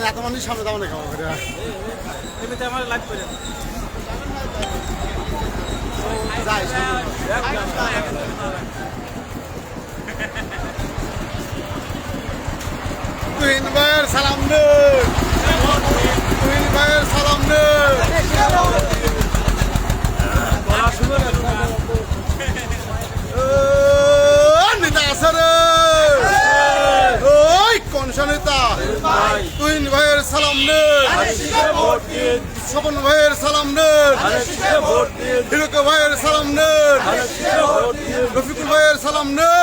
এত মানুষ সামনে যাবো না কেমন করে এমনিতে আমার লাইভ করে যাই তুহিন ভাইয়ের সালাম দে তুহিন ভাইয়ের সালাম দে নেতা আছে রে ওই কোন নেতা তুহিন ভাইয়ের সালাম দে স্বপন ভাইয়ের সালাম দে হিরোকে ভাইয়ের সালাম দে রফিকুল ভাইয়ের সালাম দে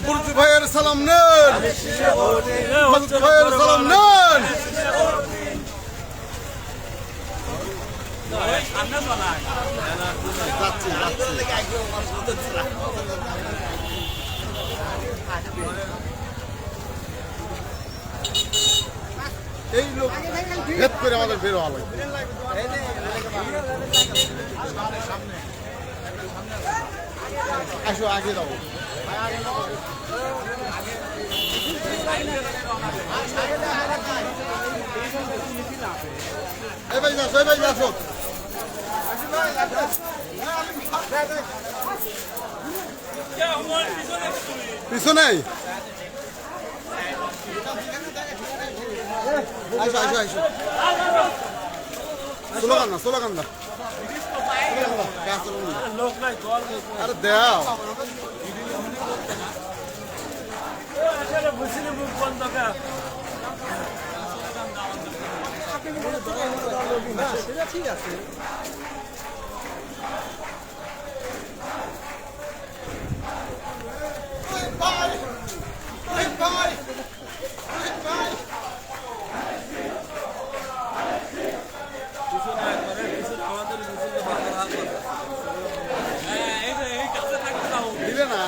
বুরজু ভাইয়ের সালাম দে মাসুদ ভাইয়ের সালাম দে এই লোক ভেদ করে আমাদের বের হওয়া লাগবে আসো আগে যাবো এই ভাই যাচ্ছ এই ভাই যাচ্ছ পিছনে আসো আসো আসো স্লোগান না আরে দেও ঠিক আছে দিলে না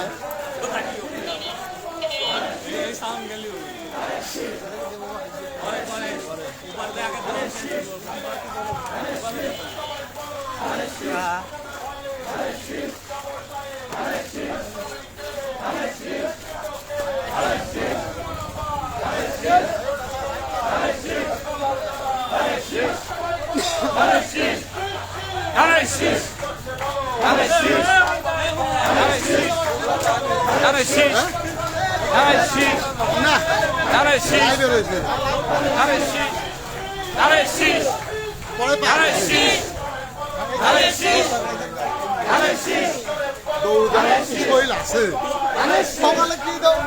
সকালে কি দাও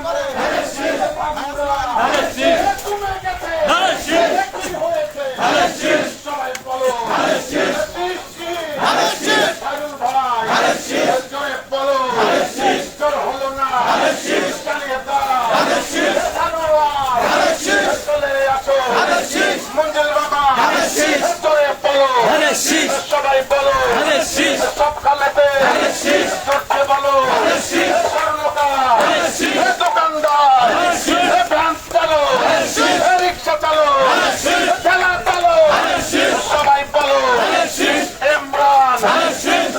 সবাই বলো সব খালেতে করতে বলো দোকানদার ভ্যান চালো রিক্সা চালো ঠেলা চালো সবাই বলো ইমরান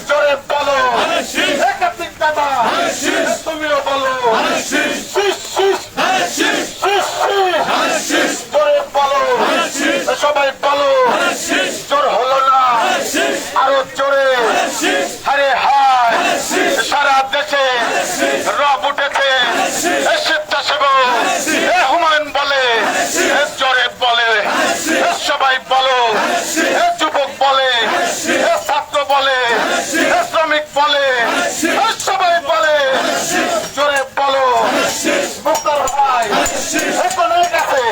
জোরে বলো একাধিক দাদা তুমিও বলো জোরে বলো সবাই বলো জোর হলো না আরো জোরে আরে হায় সারা দেশে রব উঠেছে স্বেচ্ছাসেবক হুমায়ুন বলে জোরে বলে সবাই বলো যুবক বলে ছাত্র বলে শ্রমিক বলে সবাই বলে জোরে বলো মুক্তার ভাই গেছে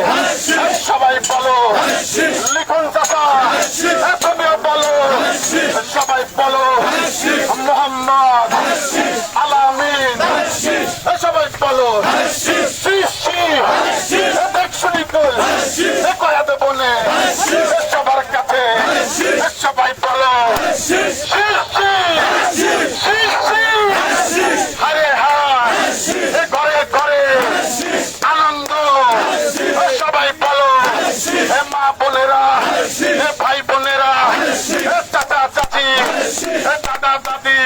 সবাই বলো লিখন চাষা তুমিও বলো সবাই বলো মোহাম্মদ আলামিন সবাই বলো কয়া দেব সবার কাছে সবাই বলো আরে হ্যাঁ ঘরে ঘরে আনন্দ সবাই বলো মা বোনেরা ভাই বোনেরা চাচা চাচি দাদা দাদি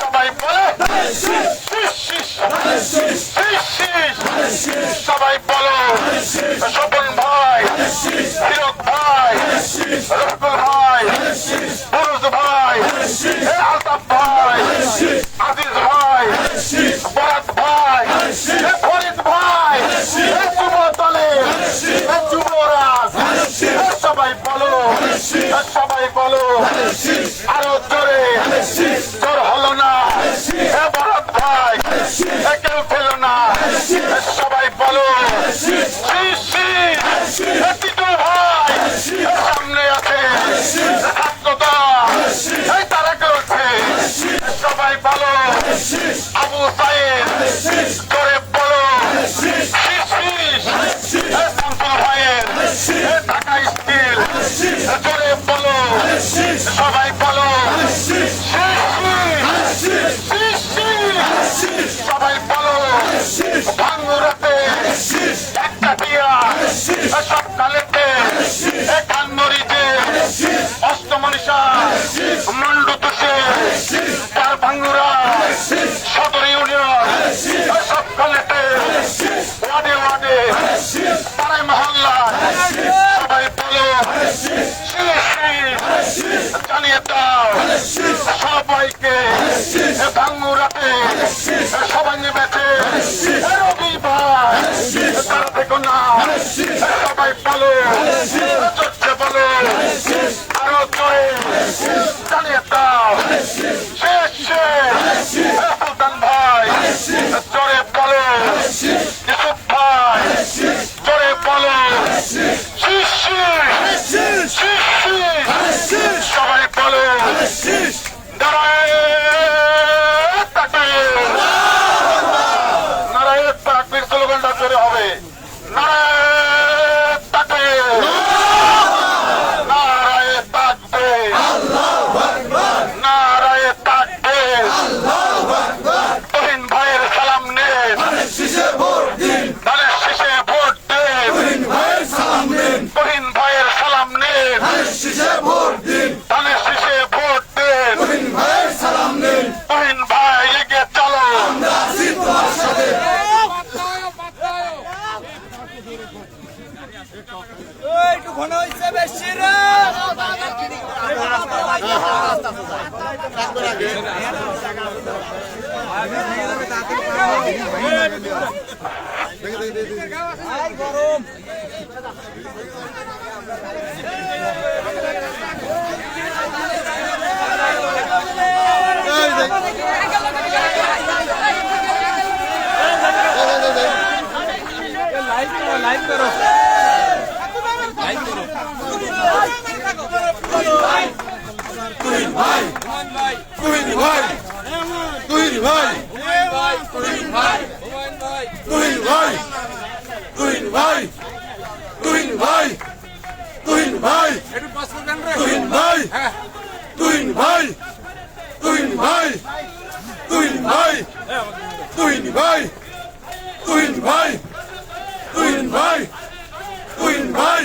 সবাই বলে শীষ শীষ সবাই বলো স্বপন ভাই হিরক ভাই রফিকুল ভাই বুরুজ ভাই আলতাফ ভাই আজিজ ভাই বরাত ভাই ফরিদ ভাই যুব দলের যুবরাজ সবাই বলো আরো জোরে জোর হলো না বরাত ভাই কেউ ফেলো না সবাই বলো টিটু ভাই সামনে আছে তারা করছে সবাই বলো আবু সাইদ জোরে বলো শামসুল ভাইয়ের ঢাকা স্টিল জোরে বলো সবাই বলো সবাই বলো ভাঙ্গুরাতে একটা দিয়া সব কালেতে খানমরিতে অষ্টমনীষা মন্ডু তুষে তার ভাঙ্গুরা সদর ইউনিয়ন সব কালেতে ওয়ার্ডে ওয়ার্ডে পাড়ায় মহল্লা সবাই বলো জানিয়ে দাও সবাইকে ভাঙ্গুরাতে সবাই নেমেছে রবিবার তারা দেখো না সবাই বলো চলছে বলো আরো জোরে জানিয়ে দাও শেষ সুলতান ভাই জোরে বলো ইউসুফ ভাই জোরে বলো সবাই বলো নারায়ণ তাকবীর স্লোগানটা জোরে হবে নারায়ণ তাকবীর নারায়ণ তাকবীর নারায়ণ তাকবীর তুহিন ভাইয়ের সালাম নেন ধানের শীষে ভোট দিন তুহিন ভাইয়ের সালাম নেন ধানের শীষে ভোট দিন তুহিন ভাই এগিয়ে চলো একটু ঘন হয়েছে বেশি রে গরম লাইভ করো তুহিন ভাই তুহিন ভাই তুহিন ভাই তুহিন ভাই তুহিন ভাই তুহিন ভাই তুহিন ভাই তুহিন ভাই তুহিন ভাই তুহিন ভাই তুহিন ভাই তুহিন ভাই তুহিন ভাই তুহিন ভাই তুহিন ভাই তুহিন ভাই তুহিন ভাই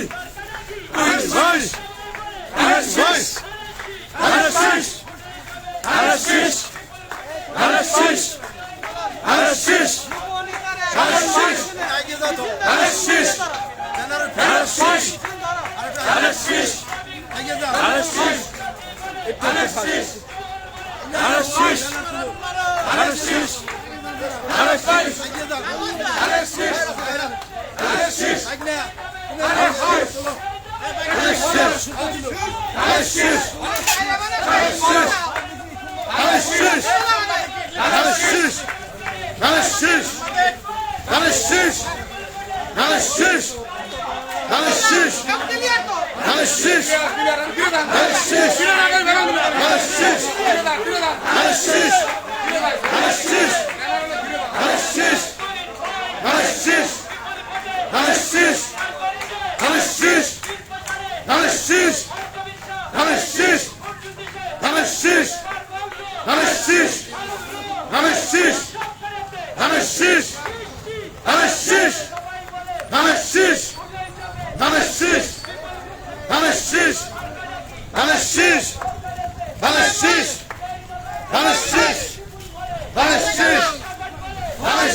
Anasis! Anasis! Anasis! Anasis! Anasis! Anasis! Anasis! Anasis! Anasis! Anasis! Anasis! Anasis! Anasis! Anasis! Anasis! Anasis! Anasis!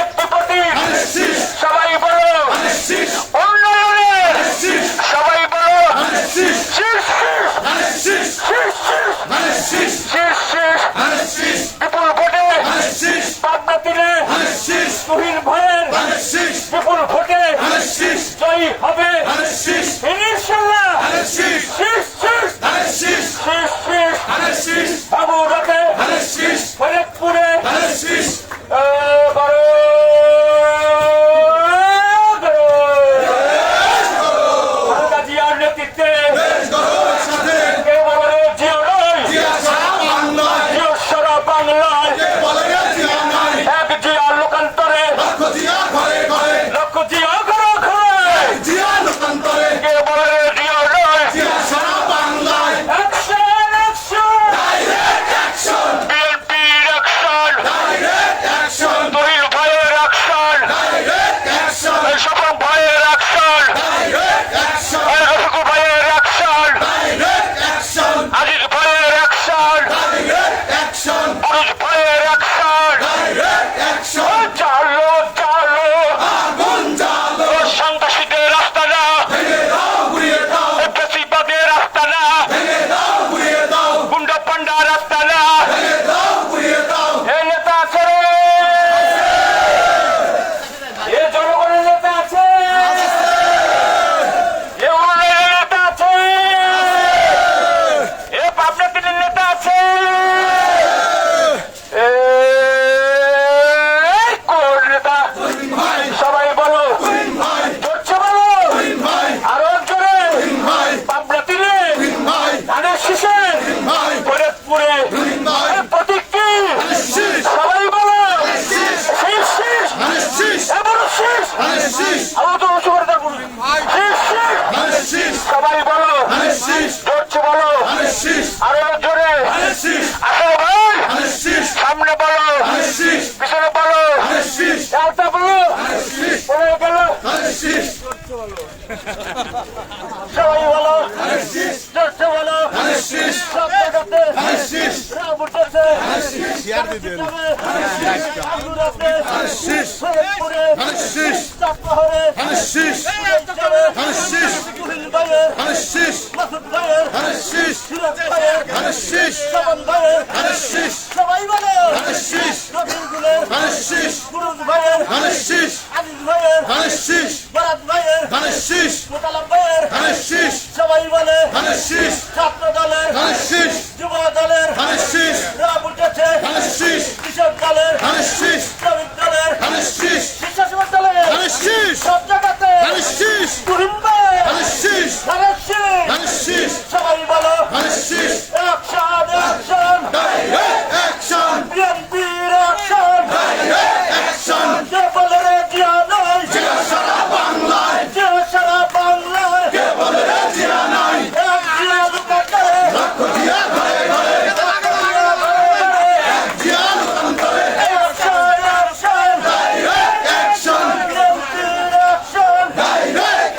একটি প্রতীক, সবাই বলো উন্নয়নের, সবাই বলো শীষ শীষ শীষ শীষ শীষ বিপুল ভোটে পাবনা তিলে তুহিন ভাইয়ের বিপুল ভোটে জয়ী হবে ইনশাআল্লাহ। শীষ শীষ শীষ শীষ বাবুরাতে ফরিদপুরে জিয়ার নেতৃত্বে সারা বাংলায় এক জিয়া লোকান্তরে লক্ষ জিয়া ঘরে ঘরে কে বলে জিয়া নয় বিএনপির অ্যাকশন, তহির ভাইয়ের অ্যাকশন, স্বপন ভাইয়ের অ্যাকশন, রফিকুল ভাইয়ের অ্যাকশন, আজিজ ভাইয়ের অ্যাকশন, পুরুষ ভাইয়ের অ্যাকশন। চালো সন্ত্রাসীদের রাস্তা না, বেশিবাদের রাস্তা না, গুন্ডা পান্ডা রাস্তা না। এ নেতা আছে রে, এ জনগণের নেতা আছে, এ উন্নয়নের নেতা আছে, এ পাবনা তিলের নেতা আছে। কোন নেতা? সবাই বলো, জোরছে বলো, আরো জোরে। পাবনা তিলে ধানের শীষে ফরিদপুরে প্রতীক কি? সবাই বলো শীষ শীষ বলো শীষ। আরো তো উঁচু করে দেখুন, শীষ। সবাই বলো, জোরছে বলো, আরো জোরে। আসো ভাই, সামনে বলো, পিছনে বলো, একটা বলো, বলে গেল সবাই বলো, জোরছে বলো, সব জায়গাতে রাম উঠেছে, আন্দোলনে, ফরিদপুরে, চাঁদপাহাড়ে, তুহিন ভাইয়ের, মাসুদ ভাইয়ের, সিরাজ ভাইয়ের, স্বপন ভাইয়ের, সবাই বলো রফিকুলের, পুরুষ ভাইয়ের, আজিজ ভাইয়ের, বারাত ভাইয়ের, মোতালাব ভাইয়ের, সবাই বলে ছাত্র দলের, যুব দলের, রাম উঠেছে, কৃষক দলের, শ্রমিক দলের, স্বেচ্ছাসেবক দলের, সব জায়গাতে তুহিন ভাইয়ের, সবাই বলো অ্যাকশন, বিএনপির অ্যাকশন, কে বলে রে জিয়া নয়, জিয়া সারা বাংলায়, এক জিয়া লোকান্তরে, অ্যাকশন, বিএনপির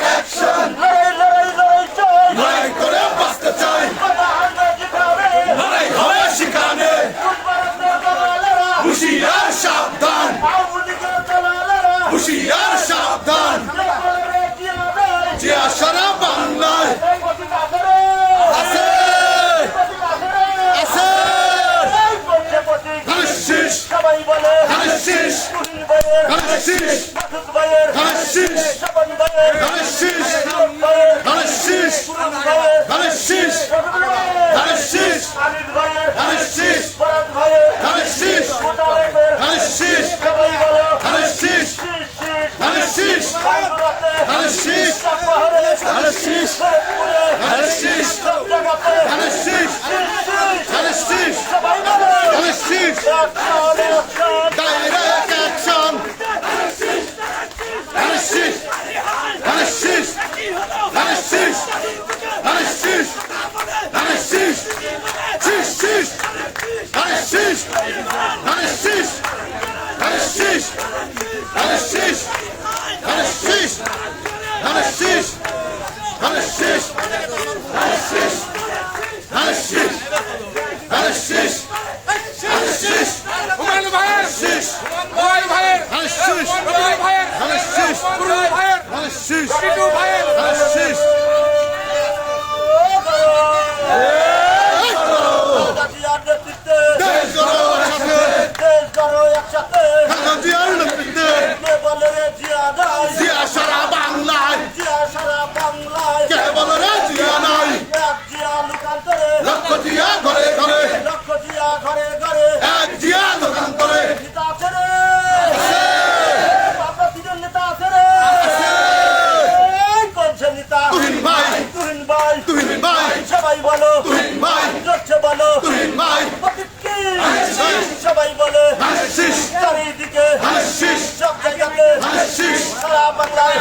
অ্যাকশন, লড়াই চাই, কথা আমরা জিতাবে, হুশিয়ার সাবধান, আওয়ামী লীগের দালালেরা, হুশিয়ার সাবধান, কে বলে রে জিয়া নয়, জিয়া সারা বাংলায় এই প্রতীক আছে রে, আছে প্রতীক আছে রে, আছে। এই করছে প্রতীক, শীষ সবাই বলে শীষ তুহিন ভাইয়ের, শীষ মাসুদ ভাইয়ের, শীষ স্বপন ভাইয়ের, শীষ সিরাজ ভাইয়ের, শীষ পুরুষ ভাইয়ের, শীষ রফিকুল ভাইয়ের, শীষ আজিজ ভাইয়ের, শীষ বারাত ভাইয়ের, শীষ মোতালেবের, শীষ সবাই বলো শীষ শীষ আন্দোলনে, শীষ চাঁদপাহাড়ে, শীষ ফরিদপুরে, শীষ সব জায়গাতে শীষ শীষ সবাই বলো শীষ অ্যাকশন, ডাইরেক্ট অ্যাকশন, শীষ শীষ শীষ শীষ শীষ শীষ শীষ শীষ শীষ শীষ শীষ শীষ শীষ শীষ শীষ শীষ ধানের শীষ দেশ গড়ো একসাথে খালেদা জিয়ার নেতৃত্বে জিয়া সারা বাংলায় কে বলে রে জিয়া নাই লক্ষ জিয়া ঘরে ঘরে এক জিয়া লোকান্তরে তুহিন ভাই সবাই বলো তুহিন ভাই বলো তুহিন ভাই সবাই বলে ধানের শীষ চারিদিকে ধানের শীষ সব জায়গাতে ধানের শীষ সারা বাংলায়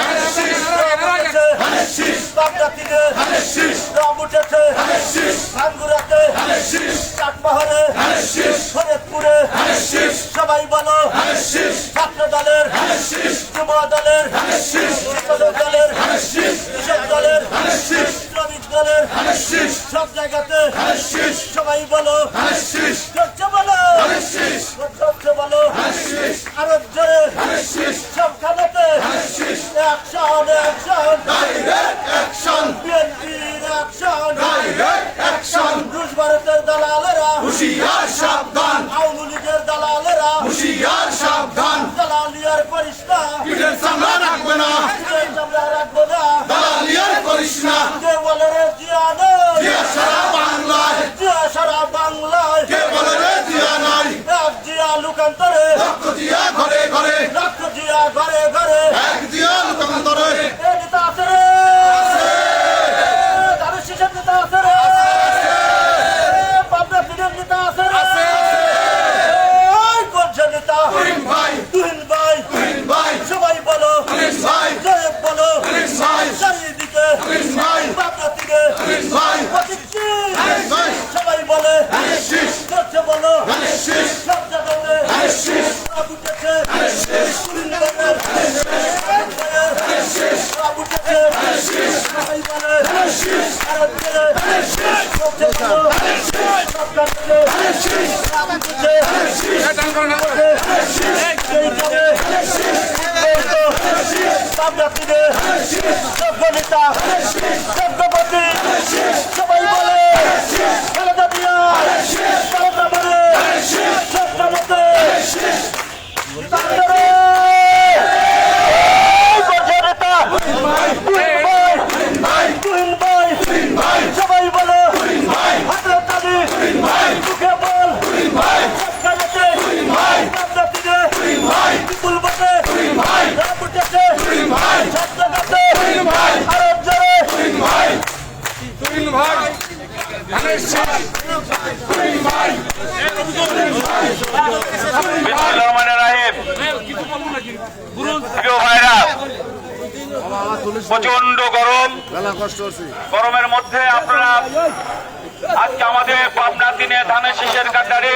ধানের শীষ বাগদাতিতে ধানের শীষ রং উঠেছে ধানের শীষ ভাঙ্গুরাতে ধানের শীষ চাটমোহরে ধানের শীষ ফরিদপুরে ধানের শীষ সবাই বলো ধানের শীষ ছাত্র দলের ধানের শীষ যুব দলের ধানের শীষ কৃষক দলের ধানের শীষ কৃষক দলের ধানের শীষ শ্রমিক দলের ধানের শীষ সব জায়গাতে ধানের শীষ সবাই বলো ধানের শীষ ধৈর্য বলো ধানের শীষ ধৈর্য বলো ধানের শীষ আরো জোরে ধানের শীষ সবখানেতে ধানের শীষ অ্যাকশন অ্যাকশন ডাইরেক্ট অ্যাকশন বিএনপির অ্যাকশন ডাইরেক্ট অ্যাকশন রুশ ভারতের দালালেরা হুশিয়ার সাবধান আওয়ামী লীগের দালালেরা হুশিয়ার সাবধান দালালিয়ার করিস না পিঠের চামড়া রাখবে না আমরা রাখবো না দালালিয়ার করিস না কে বলে রে জিয়া নয় জিয়া সারা বাংলায় জিয়া সারা বাংলায় কে বলে রে জিয়া নাই এক জিয়া লোকান্তরে লক্ষ জিয়া ঘরে ঘরে লক্ষ জিয়া ঘরে ঘরে এক জিয়া লোকান্তরে এ নেতা আছে রে ধানের শীষের নেতা আছে রে পাবনা পীরের নেতা আছে রে কোনছে নেতা তুহিন ভাই তুহিন ভাই তুহিন ভাই সবাই বলো তুহিন ভাই জয়েব বলো তুহিন ভাই চারিদিকে তুহিন ভাই পাবনা থেকে তুহিন ভাই ভাই সবাই বলে ধানের শীষ করছে বলো ধানের শীষ সব জায়গাতে ধানের শীষ উঠেছে ধানের শীষ তুহিন ভাইয়ের ধানের শীষ উঠেছে ধানের শীষ সবাই বলে ধানের শীষ আরো জোরে ধানের শীষ করছে বলো ধানের শীষ সব জায়গাতে ধানের শীষ উঠেছে ধানের শীষ সবাই বলে খালেদা জিয়া খালেদা বলে সব জায়গাতে সবাই বলে হাতের তালি মুখে বল বিপুল বটে উঠেছে সব জায়গাতে আরো জোরে প্রচন্ড গরম গরমের মধ্যে আপনারা আজকে আমাদের পাবনা দিনে ধানের শীষের কান্ডারে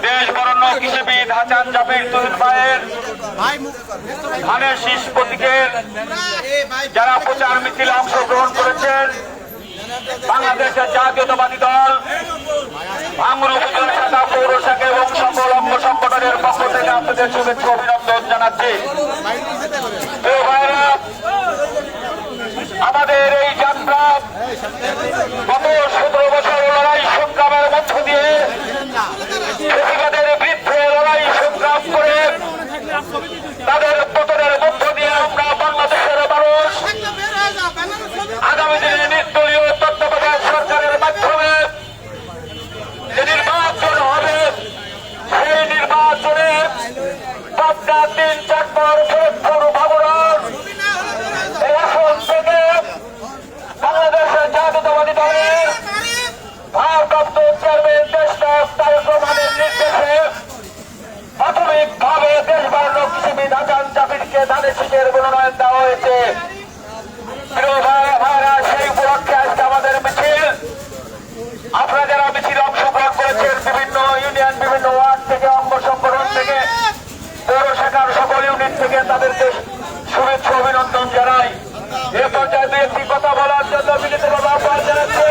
দেশ বরণ্য কৃষিবিদ হাসান জাবির তুহিন ভাইয়ের ধানের শীষ প্রতীকের যারা প্রচার মিছিলে অংশগ্রহণ করেছেন বাংলাদেশের জাতীয়তাবাদী দল ভাঙ্গুর উপজেলা শাখা পৌর শাখা এবং সকল অঙ্গ সংগঠনের পক্ষ থেকে আপনাদের শুভেচ্ছা অভিনন্দন জানাচ্ছি। প্রিয় ভাইরা, আমাদের এই যাত্রা গত 17 বছর লড়াই সংগ্রামের মধ্য দিয়ে কৃষিকাদের বিরুদ্ধে লড়াই সংগ্রাম করে তাদের পতনের মধ্য দিয়ে আমরা বাংলাদেশের মানুষ আগামী দিনে নির্দলীয় তত্ত্বাবধায়ক সরকারের মাধ্যমে যে নির্বাচন হবে সেই নির্বাচনে পাবনা 3-4 বার ফরিদপুর ভাঙড়ার এই আসন থেকে বাংলাদেশের জাতীয়তাবাদী দলের ভারপ্রাপ্ত চেয়ারম্যান দেশনায়ক তারেক রহমানের নির্দেশে প্রাথমিকভাবে দেশবরণ্য কৃষিবিদ হাসান জাবিরকে ধানের শীষের মনোনয়ন দেওয়া হয়েছে। প্রিয় ভাইরা, সেই উপলক্ষে আজকে আমাদের মিছিল, আপনারা যারা মিছিলে অংশগ্রহণ করেছেন বিভিন্ন ইউনিয়ন, বিভিন্ন ওয়ার্ড থেকে, অঙ্গ সংগঠন থেকে, পৌর শাখার সকল ইউনিট থেকে তাদেরকে শুভেচ্ছা অভিনন্দন জানাই। এ পর্যায়ে দু একটি কথা বলার জন্য বিনীতভাবে আহ্বান জানাচ্ছে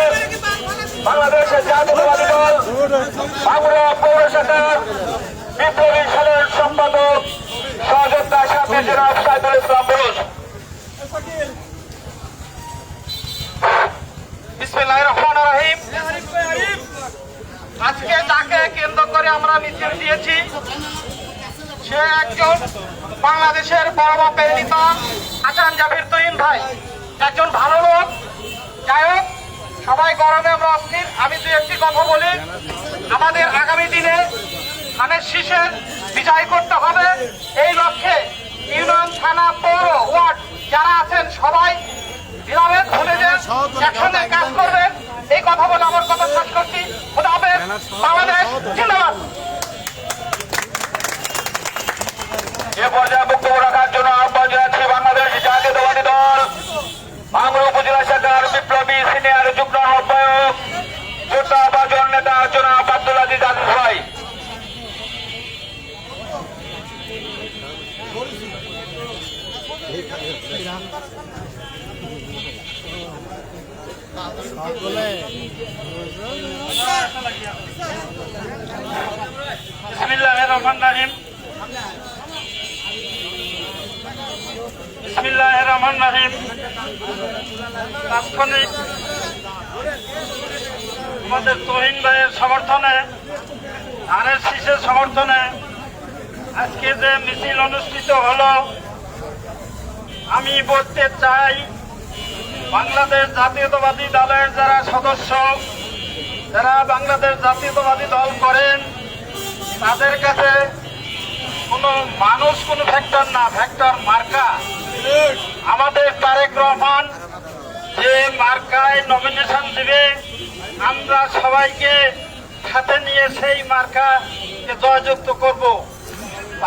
বাংলাদেশের জাতীয়তাবাদী দল ভাঙড়া পৌর শাখার বিপ্লবী সাধারণ সম্পাদক সহযোগিতার সাথে জনাব সাইদুল ইসলাম বোস। সে একজন বাংলাদেশের বড় মাপের নেতা হাসান জাবির তুহিন ভাই, একজন ভালো লোক। যাই হোক, সবাই গরমে আমরা অস্থির। আমি দু একটি কথা বলি। আমাদের আগামী দিনে ধানের শীষের বিজয় করতে হবে। এই লক্ষ্যে ইউনিয়ন, থানা, পৌর, ওয়ার্ড যারা আছেন সবাই বিরামের ভুলে যে একসঙ্গে কাজ করবেন, এই কথা বলে আমার কথা শেষ করছি। খোদা হাফেজ। বাংলাদেশ জিন্দাবাদ। এ পর্যায়ে বক্তব্য রাখার জন্য আহ্বান জানাচ্ছি বাংলাদেশ জাতীয়তাবাদী দল ভাঙড়া উপজেলা শাখার বিপ্লবী সিনিয়র যুগ্ম আহ্বায়ক যোদ্ধা বাজন নেতা জনাব আব্দুল আজিজ আজিজ ভাই। বিসমিল্লাহির রহমানির রহিম। বিসমিল্লাহির রহমানির রহিম। তাৎক্ষণিক আমাদের তুহিন ভাইয়ের সমর্থনে, ধানের শীষের সমর্থনে আজকে যে মিছিল অনুষ্ঠিত হলো, আমি বলতে চাই বাংলাদেশ জাতীয়তাবাদী দলের যারা সদস্য, যারা বাংলাদেশ জাতীয়তাবাদী দল করেন, তাদের কাছে কোনো মানুষ কোনো ফ্যাক্টর না, ফ্যাক্টর মার্কা। আমাদের তারেক রহমান যে মার্কায় নমিনেশন দিবে, আমরা সবাইকে সাথে নিয়ে সেই মার্কাকে জয়যুক্ত করব।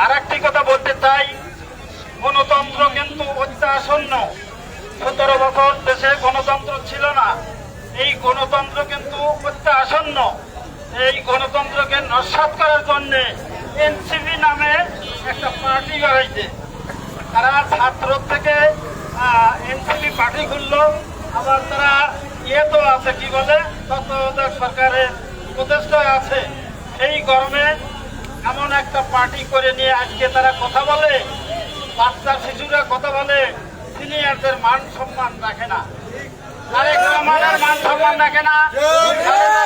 আর একটি কথা বলতে চাই, গণতন্ত্র কিন্তু অত্যাসন্ন। 17 বছর দেশে গণতন্ত্র ছিল না। এই গণতন্ত্র কিন্তু অত্যাসন্ন। এই গণতন্ত্রকে নস্যাৎ করার জন্য এনসিপি নামে একটা পার্টি বাড়াইছে। তারা ছাত্র থেকে এনসিপি পার্টি খুললো, আবার তারা তো আছে কি বলে তত্ত্বাবধায়ক সরকারের প্রচেষ্টা আছে। এই গরমে এমন একটা পার্টি করে নিয়ে আজকে তারা কথা বলে, বাচ্চা শিশুরা কথা বলে, সিনিয়রদের মান সম্মান রাখে না, তারেক রহমানের মান সম্মান রাখে না,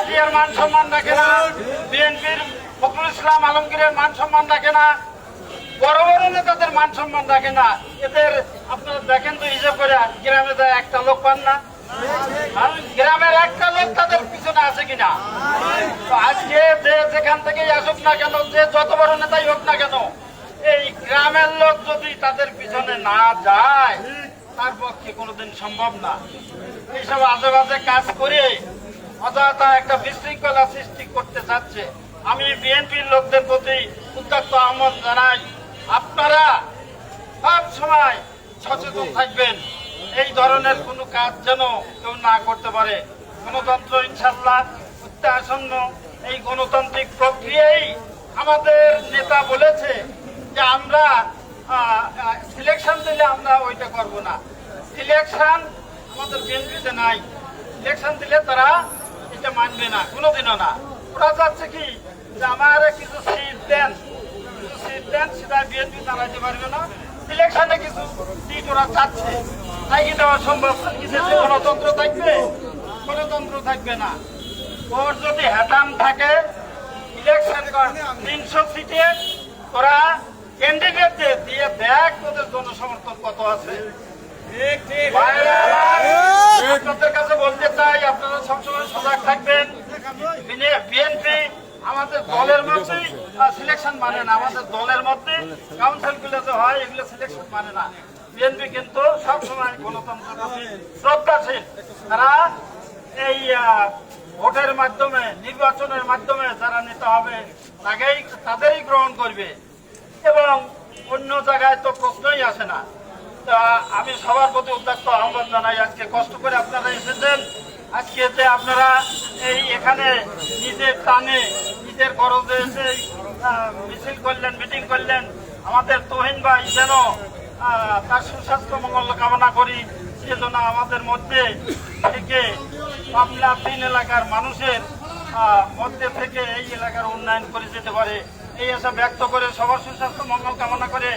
জিয়ার মান সম্মান রাখে না, বিএনপির ফখরুল ইসলাম আলমগীরের মান সম্মান রাখে না, বড় বড় নেতাদের মান সম্মান রাখে না। এদের আপনারা দেখেন তো, হিসাব করে গ্রামে যায় একটা লোক পান না, গ্রামের একটা লোক তাদের পিছনে আছে কিনা। তো আজকে যে যেখান থেকেই আসুক না কেন, যে যত বড় নেতাই হোক না কেন, এই গ্রামের লোক যদি তাদের পিছনে না যায়, তার পক্ষে কোনোদিন সম্ভব না। এইসব আজে বাজে কাজ করে অযথা একটা বিশৃঙ্খলা সৃষ্টি করতে চাচ্ছে। আমি বিএনপির লোকদের প্রতি উদ্যত আহ্বান জানাই, আপনারা সব সময় সচেতন থাকবেন, এই ধরনের কোনো কাজ যেন কেউ না করতে পারে। গণতন্ত্র ইনশাল্লাহ অত্যাসন্ন। এই গণতান্ত্রিক প্রক্রিয়ায় আমাদের নেতা বলেছে যে আমরা সিলেকশন দিলে আমরা ওইটা করব না। সিলেকশন আমাদের বিএনপিতে নাই। ইলেকশন দিলে তারা এটা মানবে না, কোনোদিনও না। ওরা চাচ্ছে কি যে আমার কিছু সিট দেন, সেটা বিএনপি চালাইতে পারবে না। ইলেকশনে কিছু সিট ওরা চাচ্ছে, তাই কি দেওয়া সম্ভব? গণতন্ত্র থাকবে? গণতন্ত্র থাকবে না। ওর যদি হ্যাটাম থাকে, ইলেকশন 300 সিটে ওরা ক্যান্ডিডেটদের দিয়ে দেখ ওদের জনসমর্থন কত আছে। আপনাদের কাছে বলতে চাই, আপনারা সবসময় সজাগ থাকবেন। বিএনপি আমাদের দলের মধ্যে সিলেকশন মানে না, আমাদের দলের মধ্যে কাউন্সিল গুলো যে হয় এগুলো সিলেকশন মানে না। বিএনপি কিন্তু সবসময় গণতন্ত্রের প্রতি শ্রদ্ধাশীল। তারা এই ভোটের মাধ্যমে, নির্বাচনের মাধ্যমে যারা নেতা হবে তাদেরই গ্রহণ করবে, এবং অন্য জায়গায় তো প্রশ্নই আসে না। তা আমি সবার প্রতি উদ্যত আহ্বান জানাই, আজকে কষ্ট করে আপনারা এসেছেন, আজকে যে আপনারা এই এখানে নিজের টানে, নিজের খরচে এসে মিছিল করলেন, মিটিং করলেন, আমাদের তুহিন ভাই যেন তার সুস্বাস্থ্য মঙ্গল কামনা করি, সেজন্য আমাদের মধ্যে থেকে পাবনা 3 এলাকার মানুষের মধ্যে থেকে এই এলাকার উন্নয়ন করে যেতে পারে, এই আশা ব্যক্ত করে সবার সুস্বাস্থ্য মঙ্গল কামনা করে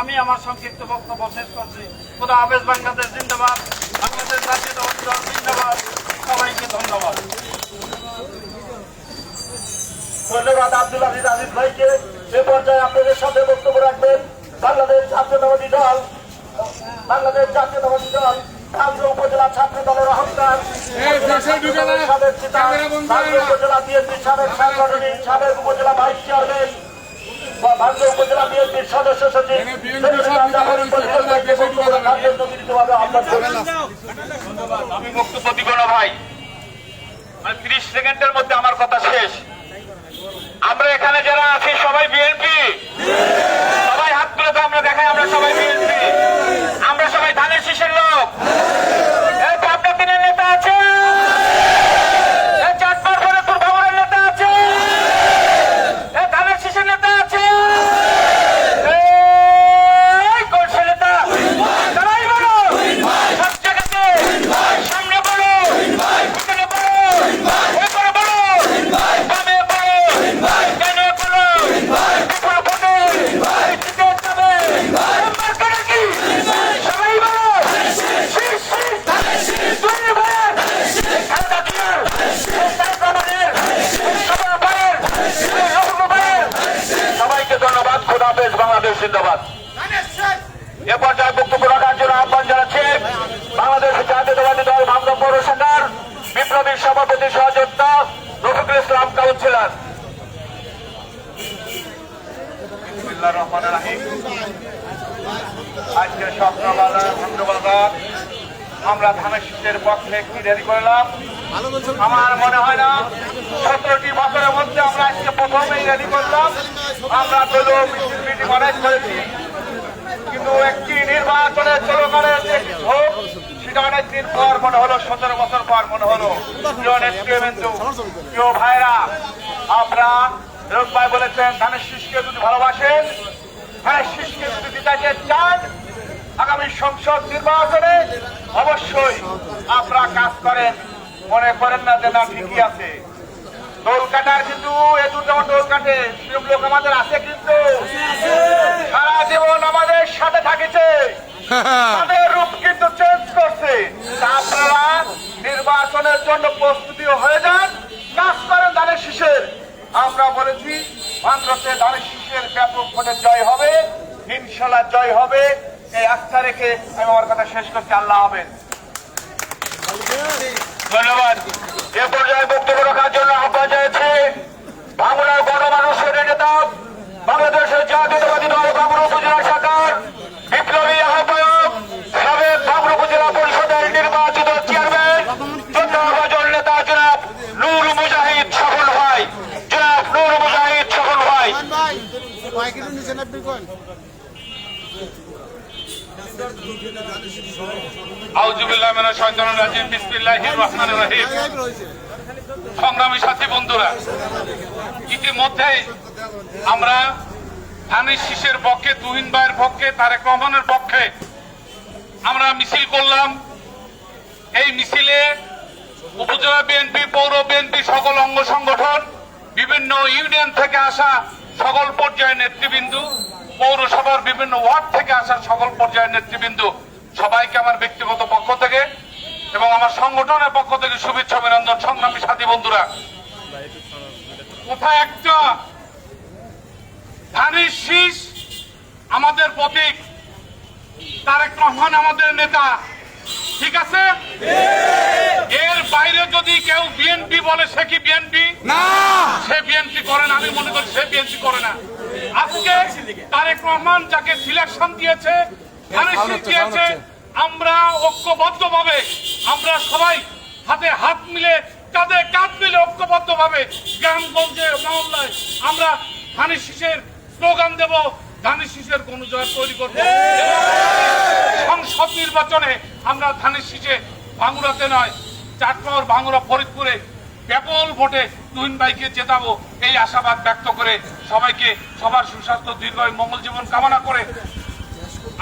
আমি আমার সংক্ষিপ্ত বক্তব্য শেষ করছি। খোদা হাফেজ। বাংলাদেশ জিন্দাবাদ। বাংলাদেশ জাতীয়তাবাদী দল জিন্দাবাদ। সবাইকে ধন্যবাদ। ধন্যবাদ আব্দুল আজিজ আজিজ ভাইকে। এ পর্যায়ে আপনাদের সাথে বক্তব্য রাখবেন সাবেক নেতা, ভাঙ্গুড়া উপজেলা বিএনপির সাবেক সাংগঠনিক সাবেক উপজেলা ভাইস চেয়ারম্যান, ভাঙ্গুড়া উপজেলা বিএনপির সদস্য সচিব, আমি বক্তব্য দিব না ভাই, 30 সেকেন্ডের মধ্যে আমার কথা শেষ। আমরা এখানে যারা আছি সবাই বিএনপি, সবাই হাত তুলে তো আমরা দেখাই আমরা সবাই বিএনপি, আমরা সবাই ধানের শীষের লোক। এই পাবনা তিনের নেতা আছে, এই চাটপাড় ফরিদপুর ভাঙড়ের নেতা আছে, এই ধানের শীষের নেতা আছে, এই গোলসের নেতা সবাই বলো, সব জায়গাতে সামনে বলো, পিছনে বলো, এরপরে বলো, বামে বলো, ডানে বলো, উপরে বলো, নিচে যাবে, নাম্বার করে কি? সবাই বলো, শীষ, শীষ, দুই ভাইয়ের, খালেদা জিয়ার, তারেক রহমানের, সবার ভাইয়ের, রহমান ভাইয়ের, সবাইকে ধন্যবাদ। খোদা হাফেজ, বাংলাদেশ জিন্দাবাদ। এ পর্যায়ে বক্তব্য রাখার জন্য আহ্বান জানাচ্ছি বাংলাদেশ জাতীয়তাবাদী দল ভাঙ্গুড়া পৌর শাখার বিপ্লবী সভাপতি সহযোদ্ধা রফিকুল ইসলাম কাউন্সিলর। বিসমিল্লাহির রহমানির রহিম। আজকে সকালবেলা ধন্যবাদ আমরা ধানের শীষের পক্ষে একটি র্যালি করলাম। আমার মনে হয় না 17টি বছরের মধ্যে আমরা আজকে প্রথমেই র্যালি করলাম। আমরা দলীয় মিটিং অনেক করেছি, কিন্তু একটি নির্বাচনের চলকালের যে ভোট সেটা অনেকদিন পর মনে হলো, 17 বছর পর মনে হলো। প্রিয় নেতৃবৃন্দ, প্রিয় ভাইরা, আপনারা রোগ ভাই বলেছেন ধানের শীষকে যদি ভালোবাসেন, ধানের শীষকে যদি দিতে চান, আগামী সংসদ নির্বাচনে অবশ্যই আপনারা কাজ করেন। মনে করেন না যে না ঠিকই আছে, দোল কাটার কিন্তু এ দুটো দোল কাটে সেরকম লোক আমাদের আছে, কিন্তু সারা জীবন আমাদের সাথে থাকিছে, তাদের রূপ কিন্তু চেঞ্জ করছে। তা আপনারা নির্বাচনের জন্য প্রস্তুতি হয়ে যান, কাজ করেন ধানের শীষের। আমরা বলেছি ভাঙ্গুড়াতে ধানের শীষের ব্যাপক ভোটে জয় হবে, ইনশাল্লাহ জয় হবে। এই আস্থা রেখে আমি আমার কথা শেষ করছি। আল্লাহ হাফেজ, ধন্যবাদ। এ পর্যায়ে বক্তব্য রাখার জন্য আহ্বান জানাচ্ছি ভাঙ্গুড়ার গণমানুষের নেতা, বাংলাদেশের জাতীয়তাবাদী দল ভাঙ্গুড়া উপজেলা শাখার বিপ্লবী আহ্বায়ক, সাবেক ভাঙ্গুড়া উপজেলা পরিষদের নির্বাচিত চেয়ারম্যান, যোদ্ধাভাজন নেতা জনাব নূর মুজাহিদ সফল ভাই, জনাব নূর মুজাহিদ সফল ভাই। আউযু বিল্লাহি মিনাশ শাইতানির রাজিম, বিসমিল্লাহির রহমানির রহিম। সংগ্রামী সাথী বন্ধুরা, ইতিমধ্যে আমরা ধানের শীষের পক্ষে, তুহিন ভাইয়ের পক্ষে, তারেক রহমানের পক্ষে আমরা মিছিল করলাম। এই মিছিলে উপজেলা বিএনপি, পৌর বিএনপি, সকল অঙ্গ সংগঠন, বিভিন্ন ইউনিয়ন থেকে আসা সকল পর্যায়ের নেতৃবৃন্দ, পৌরসভার বিভিন্ন ওয়ার্ড থেকে আসা সকল পর্যায়ের নেতৃবৃন্দ, সবাইকে আমার ব্যক্তিগত পক্ষ থেকে এবং আমার সংগঠনের পক্ষ থেকে শুভেচ্ছা অভিনন্দন। সংগ্রামী সাথী বন্ধুরা, কোথায় একটা ধানের শীষ আমাদের প্রতীক, তারেক রহমান আমাদের নেতা, ঠিক আছে? এর বাইরে যদি কেউ বিএনপি বলে, সে কি বিএনপি? না, সে বিএনপি করে না। আমি মনে করি সে বিএনপি করে না। আজকে তারেক রহমান যাকে সিলেকশন দিয়েছে, ধানের শীষ দিয়েছে, আমরা ঐক্যবদ্ধ ভাবে, আমরা সবাই হাতে হাত মিলে, কাঁধে কাঁধ মিলে ঐক্যবদ্ধ ভাবে গ্রামগঞ্জে মহল্লায় আমরা ধানের শীষের স্লোগান দেব, ধানের শীষের গণজোয়ার তৈরি করব। সংসদ নির্বাচনে আমরা ধানের শীষে ভাঙ্গুড়াতে নয়, চাটপাড়, ভাঙ্গুড়া, ফরিদপুরে ব্যাপক ভোটে তুহিন ভাইকে জেতাবো, এই আশাবাদ ব্যক্ত করে সবাইকে সবার সুস্বাস্থ্য, দীর্ঘায়ু, মঙ্গল জীবন কামনা করে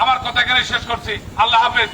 আমার কথা এখানে শেষ করছি। আল্লাহ হাফেজ।